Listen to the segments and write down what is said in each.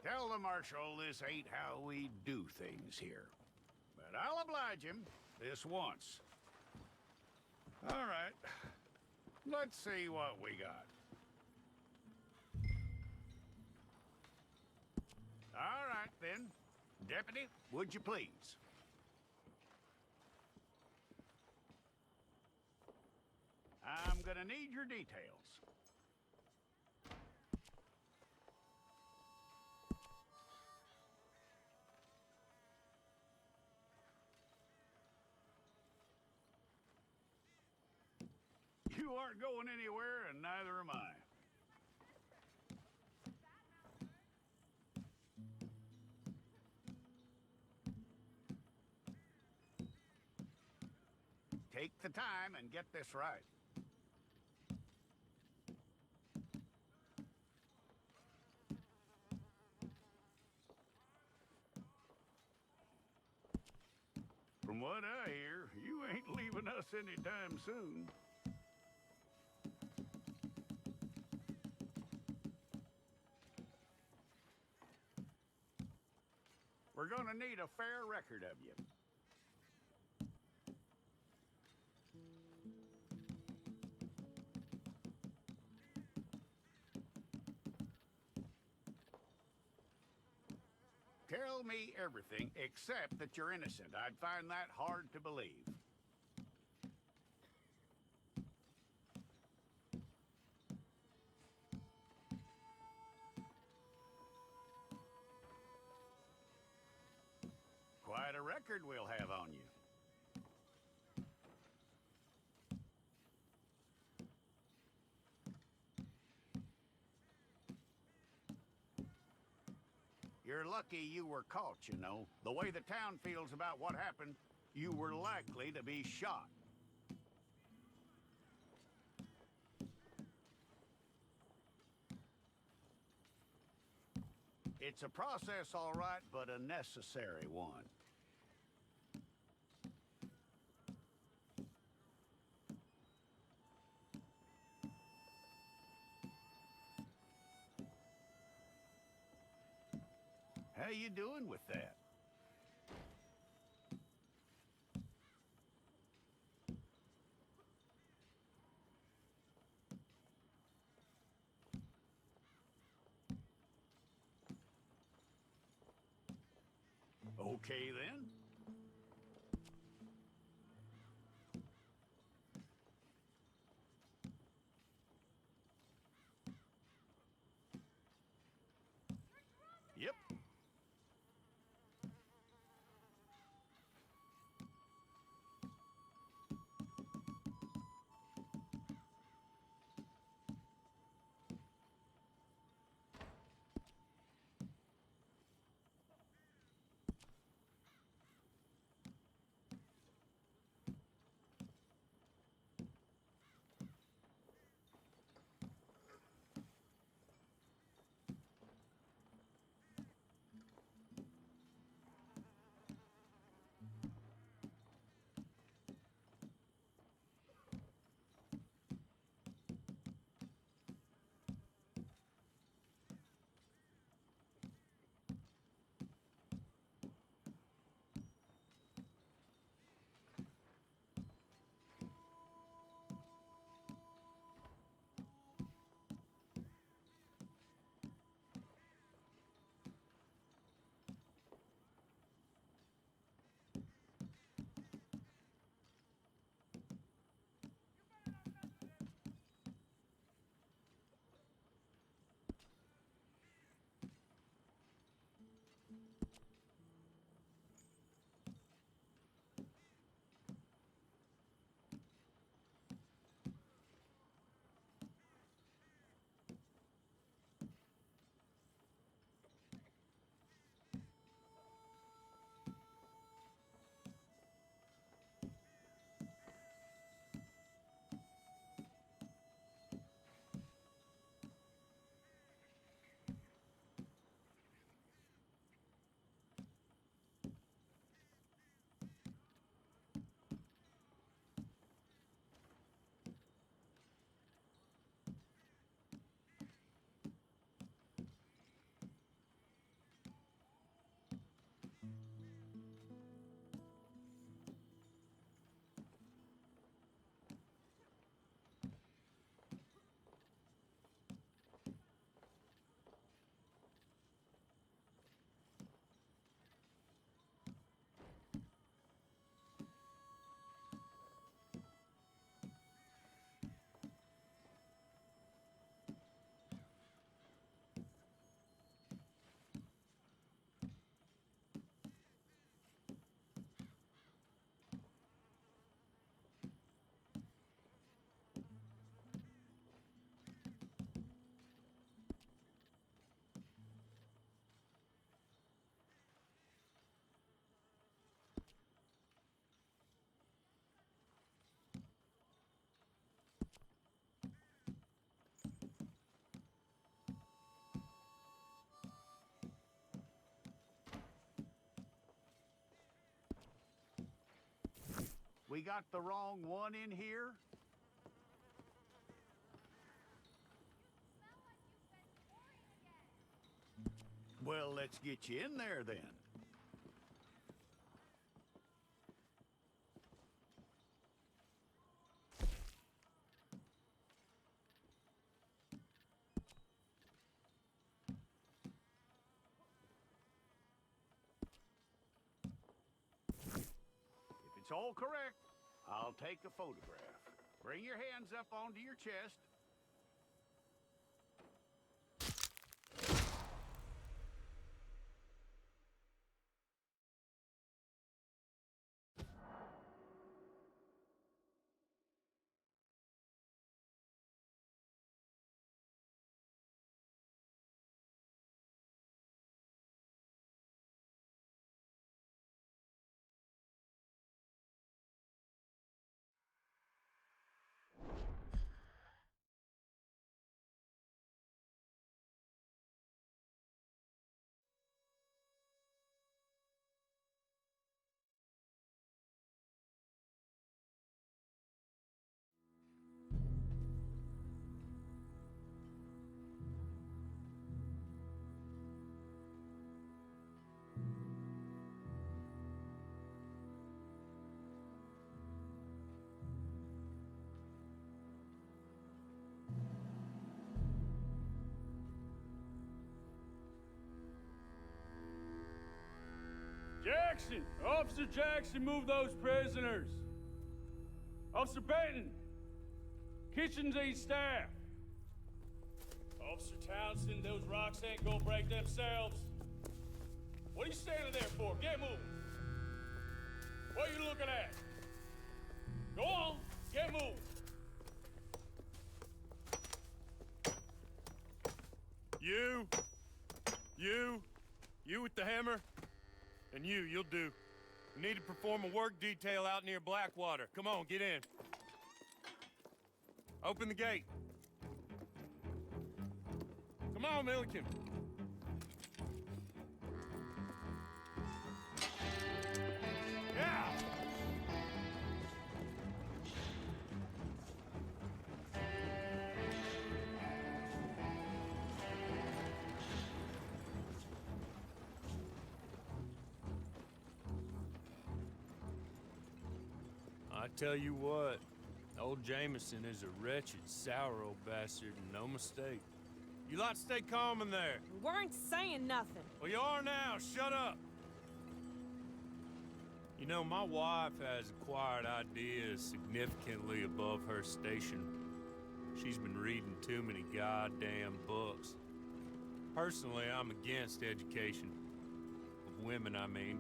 Tell the Marshal this ain't how we do things here. But I'll oblige him this once. All right. Let's see what we got. All right, then. Deputy, would you please? I'm gonna need your details. You aren't going anywhere, and neither am I. Take the time and get this right. From what I hear, you ain't leaving us anytime soon. We're gonna need a fair record of you. Tell me everything except that you're innocent. I'd find that hard to believe. Quite a record we'll have on you. You're lucky you were caught, you know. The way the town feels about what happened, you were likely to be shot. It's a process, all right, but a necessary one. How you doing with that? Okay, then. Yep. We got the wrong one in here? Well, let's get you in there then. If it's all correct, I'll take a photograph. Bring your hands up onto your chest. Jackson! Officer Jackson, move those prisoners! Officer Benton! Kitchens aid staff! Officer Townsend, those rocks ain't gonna break themselves. What are you standing there for? Get moving! What are you looking at? Go on, get moving! You with the hammer? And you'll do. We need to perform a work detail out near Blackwater. Come on, get in. Open the gate. Come on, Milliken. Yeah! I tell you what, old Jameson is a wretched, sour old bastard, and no mistake. You lot stay calm in there. We weren't saying nothing. Well, you are now. Shut up. You know, my wife has acquired ideas significantly above her station. She's been reading too many goddamn books. Personally, I'm against education. Of women, I mean.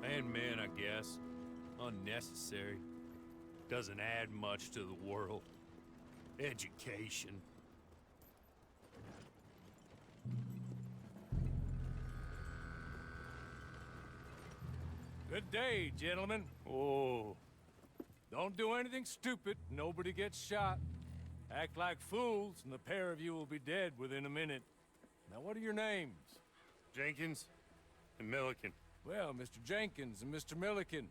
And men, I guess. Unnecessary. Doesn't add much to the world. Education. Good day, gentlemen. Oh. Don't do anything stupid. Nobody gets shot. Act like fools, and the pair of you will be dead within a minute. Now, what are your names? Jenkins and Milliken. Well, Mr. Jenkins and Mr. Milliken,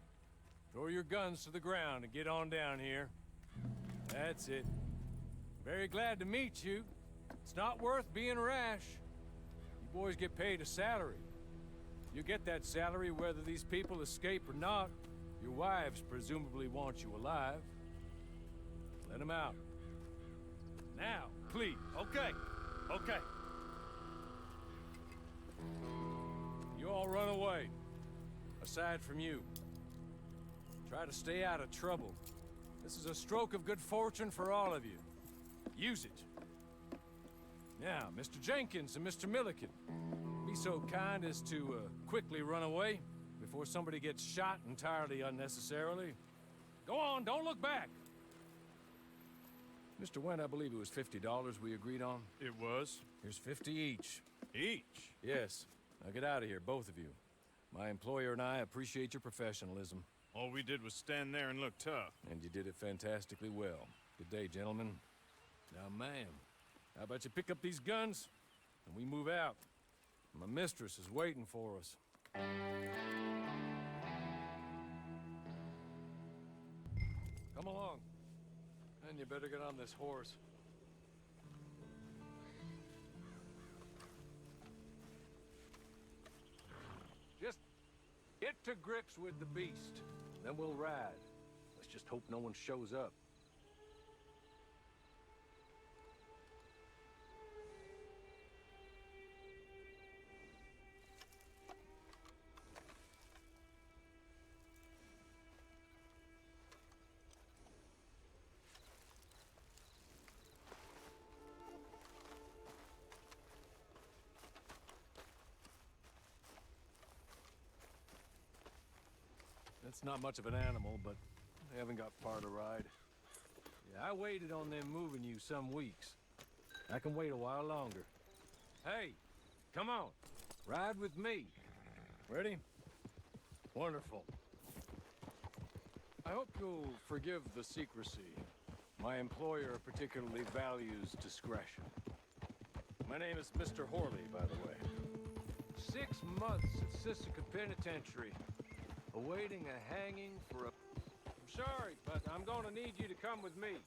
throw your guns to the ground and get on down here. That's it. Very glad to meet you. It's not worth being rash. You boys get paid a salary. You get that salary whether these people escape or not. Your wives presumably want you alive. Let them out. Now, please. Okay. You all run away. Aside from you. Try to stay out of trouble. This is a stroke of good fortune for all of you. Use it. Now, Mr. Jenkins and Mr. Milliken, be so kind as to quickly run away before somebody gets shot entirely unnecessarily. Go on, don't look back. Mr. Went, I believe it was $50 we agreed on. It was. Here's 50 each. Each? Yes. Now get out of here, both of you. My employer and I appreciate your professionalism. All we did was stand there and look tough. And you did it fantastically well. Good day, gentlemen. Now, ma'am, how about you pick up these guns, and we move out? My mistress is waiting for us. Come along. And you better get on this horse. Just get to grips with the beast. Then we'll ride. Let's just hope no one shows up. It's not much of an animal, but they haven't got far to ride. Yeah, I waited on them moving you some weeks. I can wait a while longer. Hey, come on. Ride with me. Ready? Wonderful. I hope you'll forgive the secrecy. My employer particularly values discretion. My name is Mr. Horley, by the way. 6 months at Sisika Penitentiary, awaiting a hanging for a... I'm sorry, but I'm gonna need you to come with me.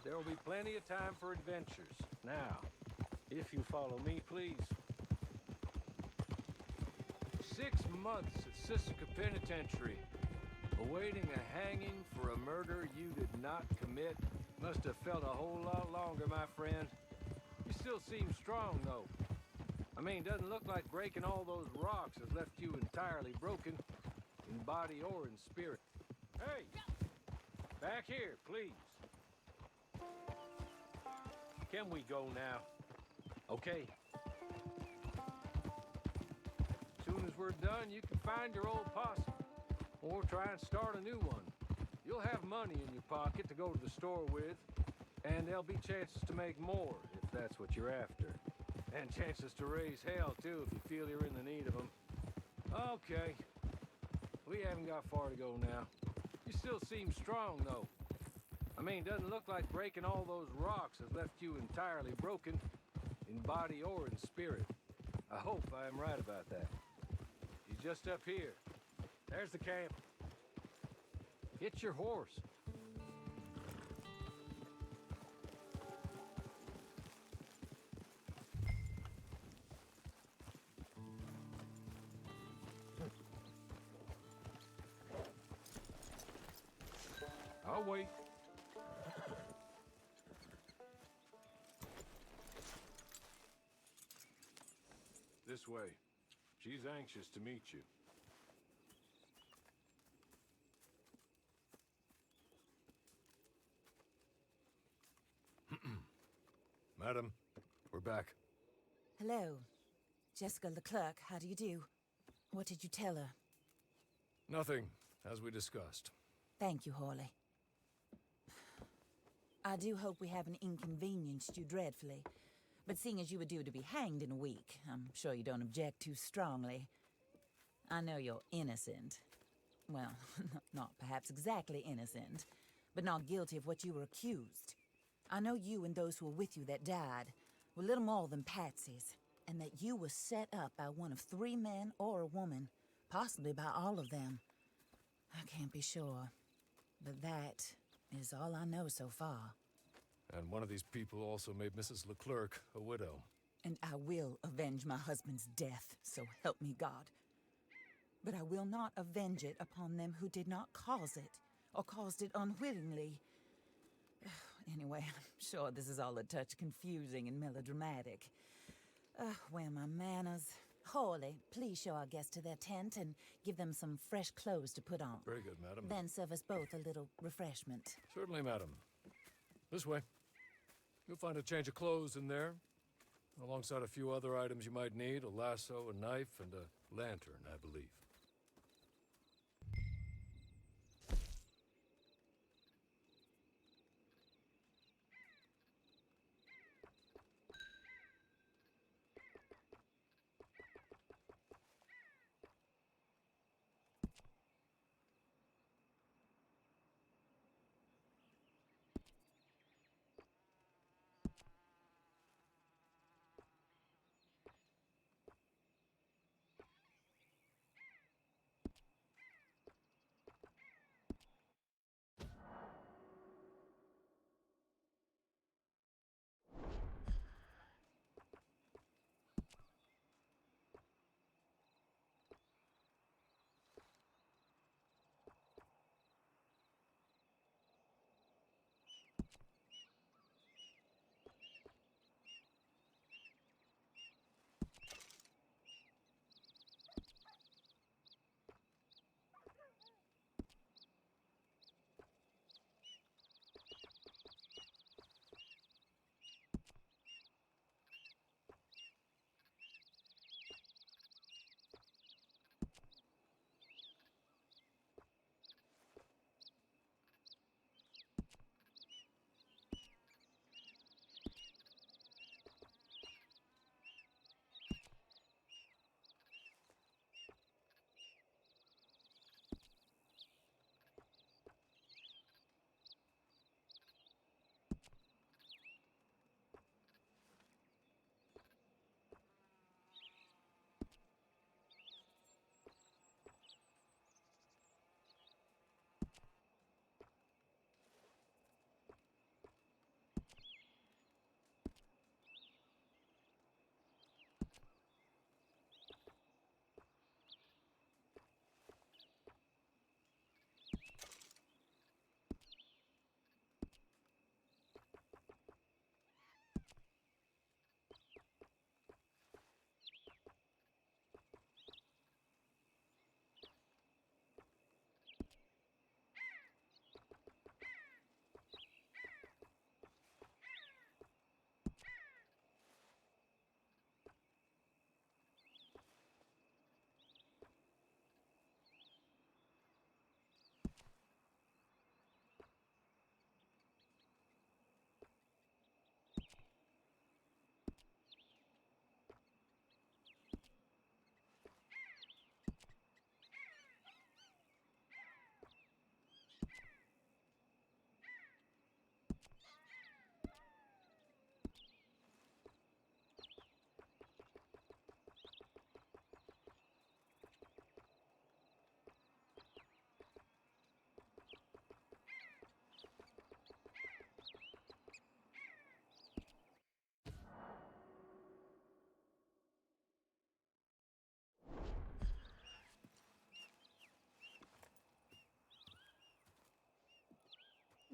There will be plenty of time for adventures. Now, if you follow me, please. 6 months at Sisika Penitentiary, awaiting a hanging for a murder you did not commit. Must have felt a whole lot longer, my friend. You still seem strong, though. I mean, doesn't look like breaking all those rocks has left you entirely broken, in body or in spirit. Hey! Back here, please. Can we go now? Okay. Soon as we're done, you can find your old posse. Or try and start a new one. You'll have money in your pocket to go to the store with, and there'll be chances to make more, if that's what you're after. And chances to raise hell, too, if you feel you're in the need of them. Okay. We haven't got far to go now. You still seem strong, though. I mean, doesn't look like breaking all those rocks has left you entirely broken, in body or in spirit. I hope I am right about that. He's just up here. There's the camp. Get your horse. I'll wait. This way. She's anxious to meet you. Madam, we're back. Hello. Jessica Leclerc, how do you do? What did you tell her? Nothing, as we discussed. Thank you, Horley. I do hope we haven't inconvenienced you dreadfully. But seeing as you were due to be hanged in a week, I'm sure you don't object too strongly. I know you're innocent. Well, not perhaps exactly innocent, but not guilty of what you were accused. I know you and those who were with you that died were little more than patsies, and that you were set up by one of 3 men or a woman, possibly by all of them. I can't be sure, but that is all I know so far. And one of these people also made Mrs. Leclerc a widow. And I will avenge my husband's death, so help me God. But I will not avenge it upon them who did not cause it, or caused it unwittingly. Anyway, I'm sure this is all a touch confusing and melodramatic. Where are my manners? Horley, please show our guests to their tent and give them some fresh clothes to put on. Very good, madam. Then serve us both a little refreshment. Certainly, madam. This way. You'll find a change of clothes in there, alongside a few other items you might need, a lasso, a knife, and a lantern, I believe.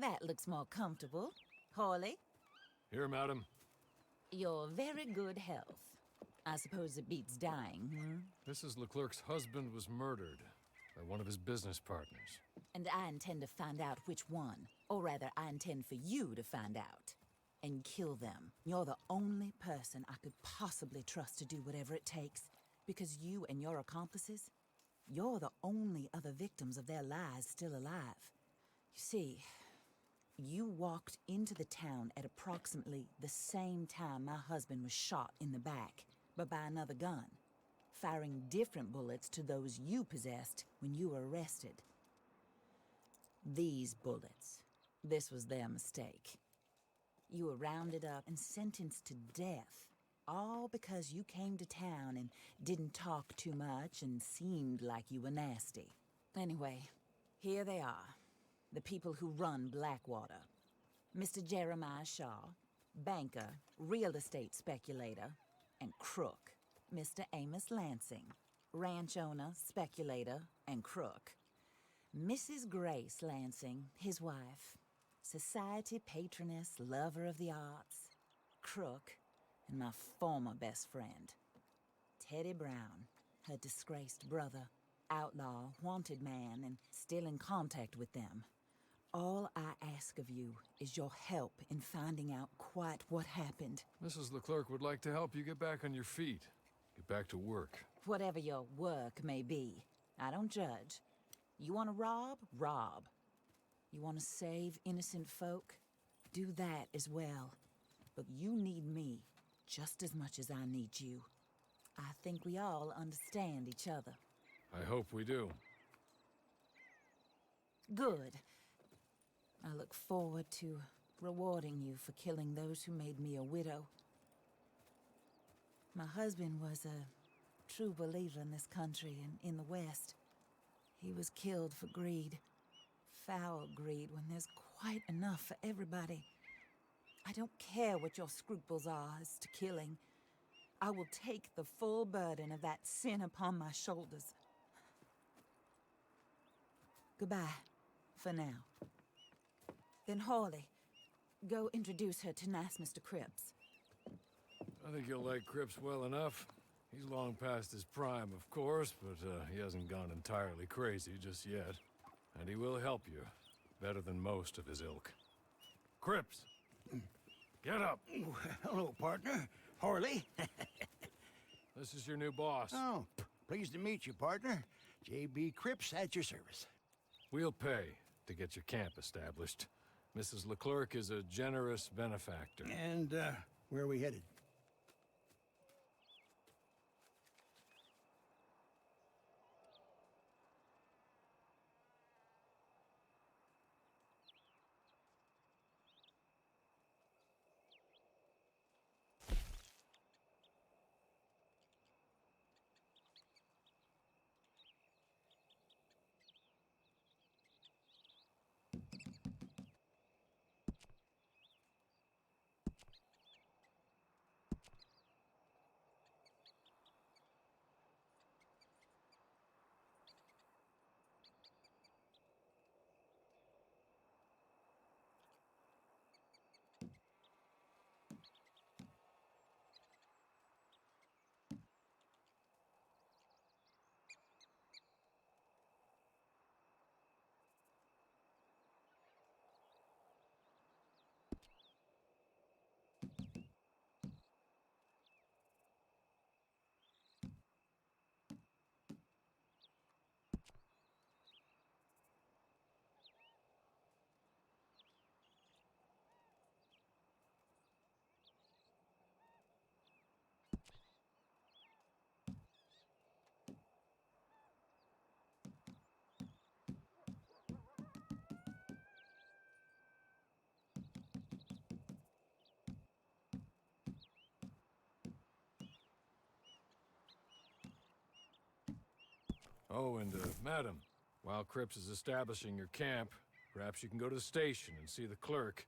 That looks more comfortable. Hawley, Here, madam. your very good health. I suppose it beats dying, Mrs. Leclerc's husband was murdered by one of his business partners. And I intend to find out which one. Or rather, I intend for you to find out. And kill them. You're the only person I could possibly trust to do whatever it takes. Because you and your accomplices, you're the only other victims of their lies still alive. You see, you walked into the town at approximately the same time my husband was shot in the back, but by another gun, firing different bullets to those you possessed when you were arrested. These bullets, this was their mistake. You were rounded up and sentenced to death, all because you came to town and didn't talk too much and seemed like you were nasty. Anyway, here they are, the people who run Blackwater. Mr. Jeremiah Shaw, banker, real estate speculator, and crook. Mr. Amos Lansing, ranch owner, speculator, and crook. Mrs. Grace Lansing, his wife, society patroness, lover of the arts, crook, and my former best friend. Teddy Brown, her disgraced brother, outlaw, wanted man, and still in contact with them. All I ask of you is your help in finding out quite what happened. Mrs. Leclerc would like to help you get back on your feet. Get back to work. Whatever your work may be, I don't judge. You want to rob? Rob. You want to save innocent folk? Do that as well. But you need me just as much as I need you. I think we all understand each other. I hope we do. Good. I look forward to rewarding you for killing those who made me a widow. My husband was a true believer in this country and in the West. He was killed for greed. Foul greed when there's quite enough for everybody. I don't care what your scruples are as to killing. I will take the full burden of that sin upon my shoulders. Goodbye, for now. Then Hawley, go introduce her to nice Mr. Cripps. I think you'll like Cripps well enough. He's long past his prime, of course, but he hasn't gone entirely crazy just yet. And he will help you, better than most of his ilk. Cripps! Get up! Hello, partner. Harley. This is your new boss. Oh, pleased to meet you, partner. J.B. Cripps at your service. We'll pay to get your camp established. Mrs. Leclerc is a generous benefactor. And, where are we headed? Oh, and, madam, while Cripps is establishing your camp, perhaps you can go to the station and see the clerk,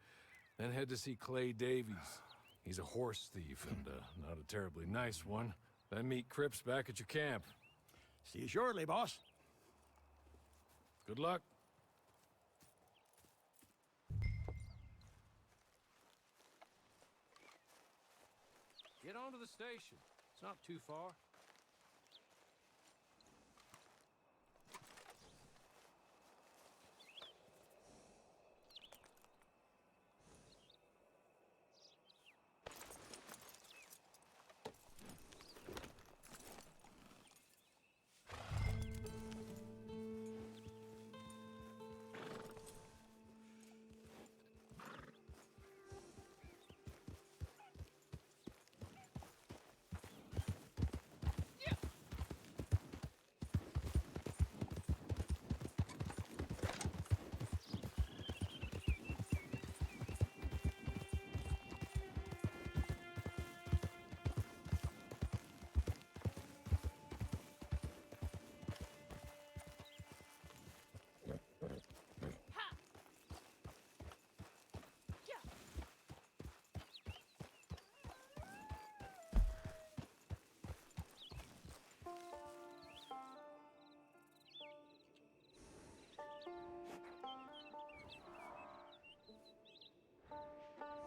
then head to see Clay Davies. He's a horse thief and, not a terribly nice one. Then meet Cripps back at your camp. See you shortly, boss. Good luck. Get on to the station. It's not too far.